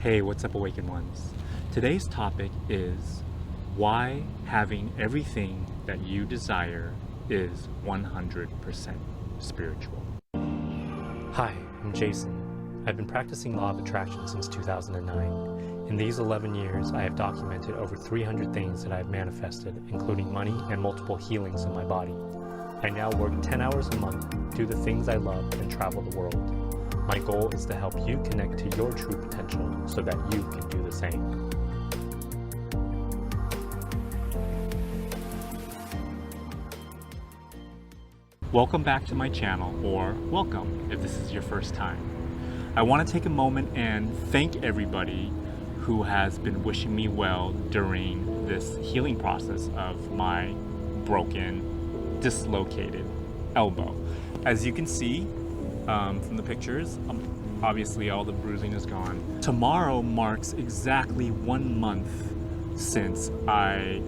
Hey, what's up, Awakened Ones? Today's topic is why having everything that you desire is 100% spiritual. Hi, I'm Jason. I've been practicing Law of Attraction since 2009. In these 11 years, I have documented over 300 things that I have manifested, including money and multiple healings in my body. I now work 10 hours a month, do the things I love, and travel the world. My goal is to help you connect to your true potential so that you can do the same. Welcome back to my channel, or welcome if this is your first time. I want to take a moment and thank everybody who has been wishing me well during this healing process of my broken, dislocated elbow. As you can see, from the pictures, obviously all the bruising is gone. Tomorrow marks exactly 1 month since I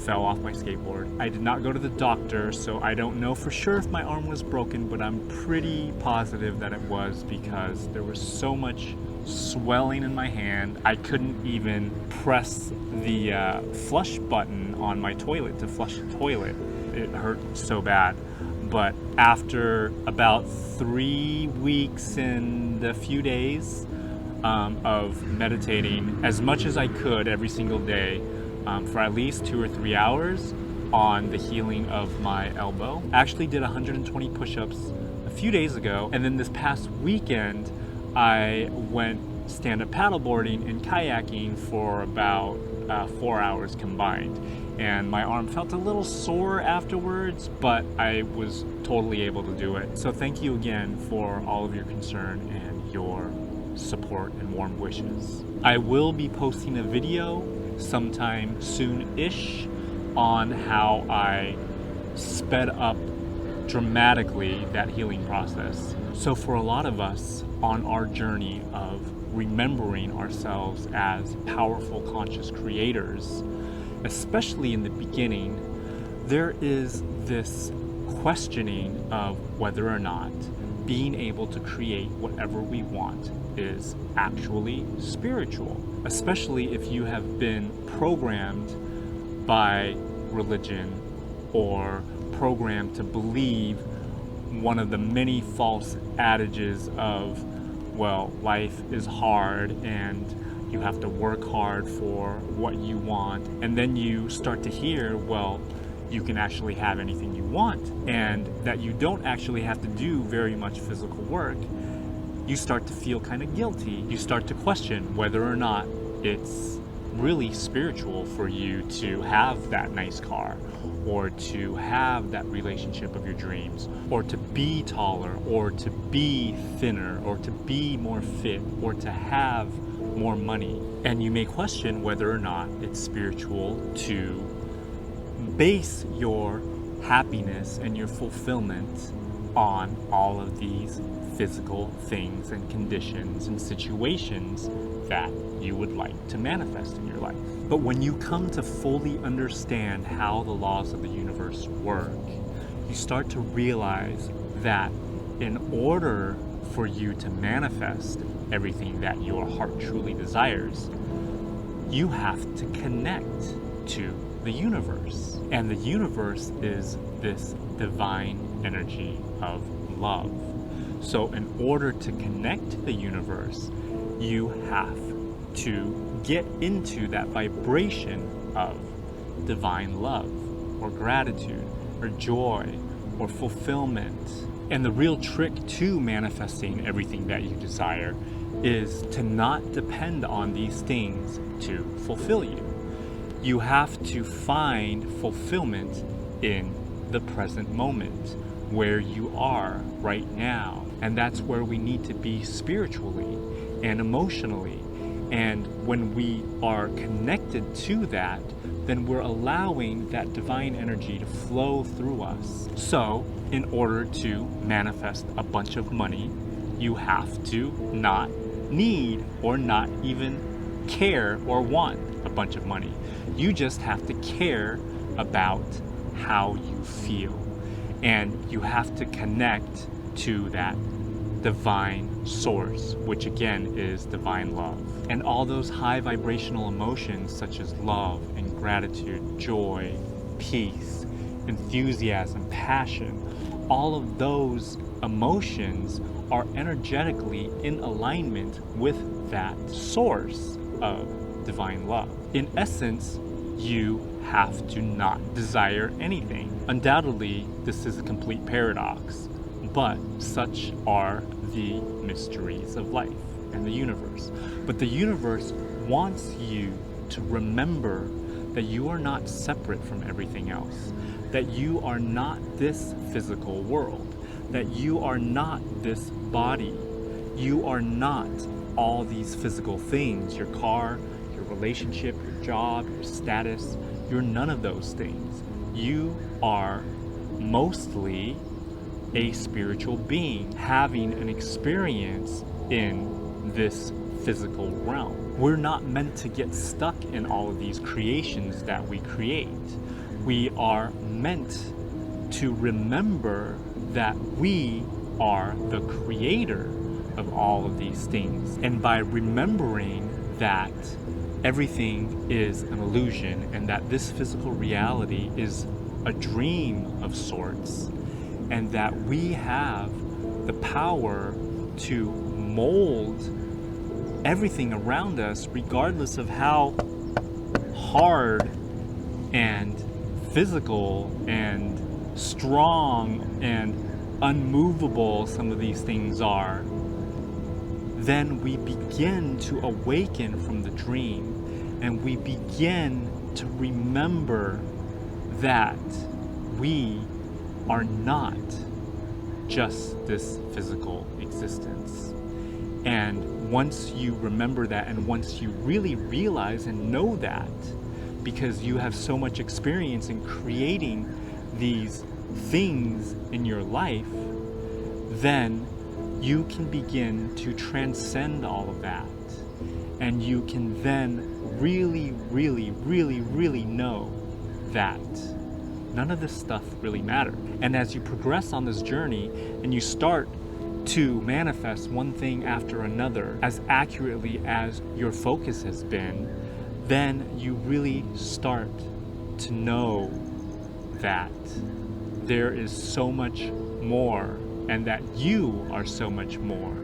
fell off my skateboard. I did not go to the doctor, so I don't know for sure if my arm was broken, but I'm pretty positive that it was because there was so much swelling in my hand. I couldn't even press the flush button on my toilet to flush the toilet. It hurt so bad. But after about 3 weeks and a few days of meditating as much as I could every single day for at least 2 or 3 hours on the healing of my elbow. I actually did 120 push-ups a few days ago, and then this past weekend I went stand-up paddleboarding and kayaking for about 4 hours combined. And my arm felt a little sore afterwards, but I was totally able to do it. So thank you again for all of your concern and your support and warm wishes. I will be posting a video sometime soon-ish on how I sped up dramatically that healing process. So for a lot of us on our journey of remembering ourselves as powerful conscious creators, especially in the beginning, there is this questioning of whether or not being able to create whatever we want is actually spiritual, especially if you have been programmed by religion or programmed to believe one of the many false adages of, well, life is hard and you have to work hard for what you want, and then you start to hear, well, you can actually have anything you want, and that you don't actually have to do very much physical work. You start to feel kind of guilty. You start to question whether or not it's really spiritual for you to have that nice car, or to have that relationship of your dreams, or to be taller, or to be thinner, or to be more fit, or to have more money. And you may question whether or not it's spiritual to base your happiness and your fulfillment on all of these physical things and conditions and situations that you would like to manifest in your life. But when you come to fully understand how the laws of the universe work, you start to realize that in order for you to manifest everything that your heart truly desires, you have to connect to the universe. And the universe is this divine energy of love. So in order to connect to the universe, you have to get into that vibration of divine love, or gratitude, or joy, or fulfillment. And the real trick to manifesting everything that you desire is to not depend on these things to fulfill you. You have to find fulfillment in the present moment, where you are right now. And that's where we need to be spiritually and emotionally. And when we are connected to that, then we're allowing that divine energy to flow through us. So in order to manifest a bunch of money, you have to not need or not even care or want a bunch of money. You just have to care about how you feel. And you have to connect to that divine source, which again is divine love. And all those high vibrational emotions such as love and gratitude, joy, peace, enthusiasm, passion, all of those emotions are energetically in alignment with that source of divine love. In essence, you have to not desire anything. Undoubtedly, this is a complete paradox, but such are the mysteries of life and the universe. But the universe wants you to remember that you are not separate from everything else, that you are not this physical world, that you are not this body, you are not all these physical things, your car, your relationship, your job, your status. You're none of those things. You are mostly a spiritual being having an experience in this physical realm. We're not meant to get stuck in all of these creations that we create. We are meant to remember that we are the creator of all of these things. And by remembering that everything is an illusion and that this physical reality is a dream of sorts, and that we have the power to mold everything around us regardless of how hard and physical and strong and unmovable some of these things are, then we begin to awaken from the dream and we begin to remember that we are not just this physical existence. And once you remember that, and once you really realize and know that, because you have so much experience in creating these things in your life, then you can begin to transcend all of that. And you can then really, really, really, really know that none of this stuff really matters. And as you progress on this journey and you start to manifest one thing after another as accurately as your focus has been, then you really start to know that there is so much more and that you are so much more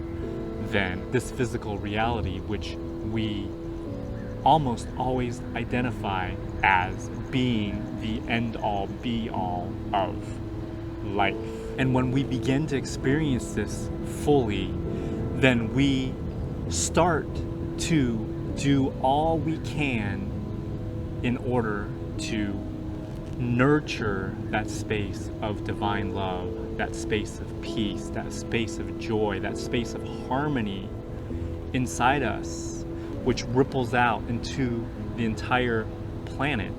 than this physical reality, which we almost always identify as being the end-all be-all of life. And when we begin to experience this fully, then we start to do all we can in order to nurture that space of divine love, that space of peace, that space of joy, that space of harmony inside us, which ripples out into the entire planet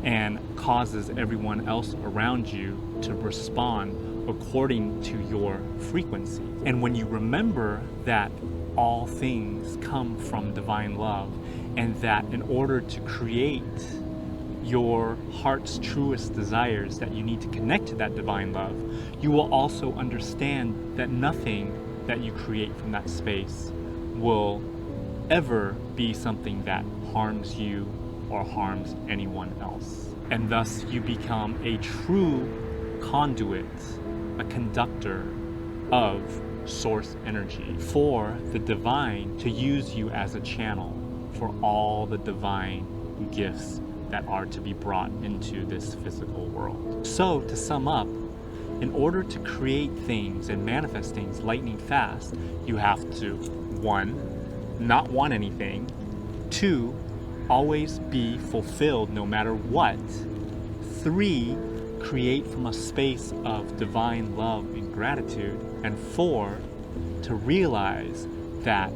and causes everyone else around you to respond according to your frequency. And when you remember that all things come from divine love, and that in order to create your heart's truest desires, that you need to connect to that divine love, you will also understand that nothing that you create from that space will ever be something that harms you or harms anyone else. And thus you become a true conduit, a conductor of source energy for the divine to use you as a channel for all the divine gifts that are to be brought into this physical world. So to sum up, in order to create things and manifest things lightning fast, you have to 1, not want anything, 2, always be fulfilled no matter what, 3, create from a space of divine love and gratitude, and 4, to realize that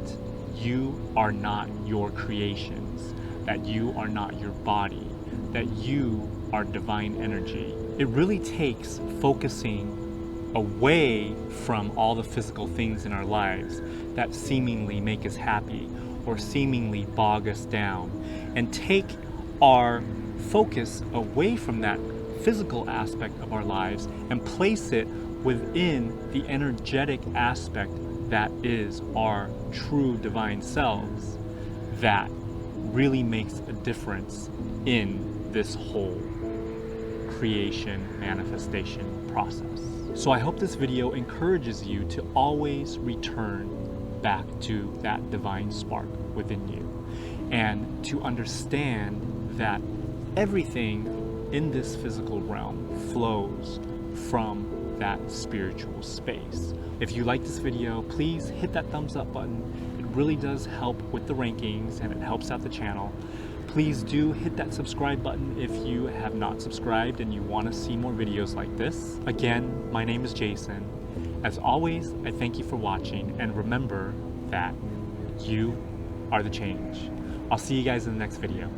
you are not your creations, that you are not your body, that you are divine energy. It really takes focusing away from all the physical things in our lives that seemingly make us happy or seemingly bog us down, and take our focus away from that physical aspect of our lives and place it within the energetic aspect that is our true divine selves that really makes a difference in this whole creation manifestation process. So I hope this video encourages you to always return back to that divine spark within you and to understand that everything in this physical realm flows from that spiritual space. If you like this video, please hit that thumbs up button. It really does help with the rankings and it helps out the channel. Please do hit that subscribe button if you have not subscribed and you want to see more videos like this. Again, my name is Jason. As always, I thank you for watching, and remember that you are the change. I'll see you guys in the next video.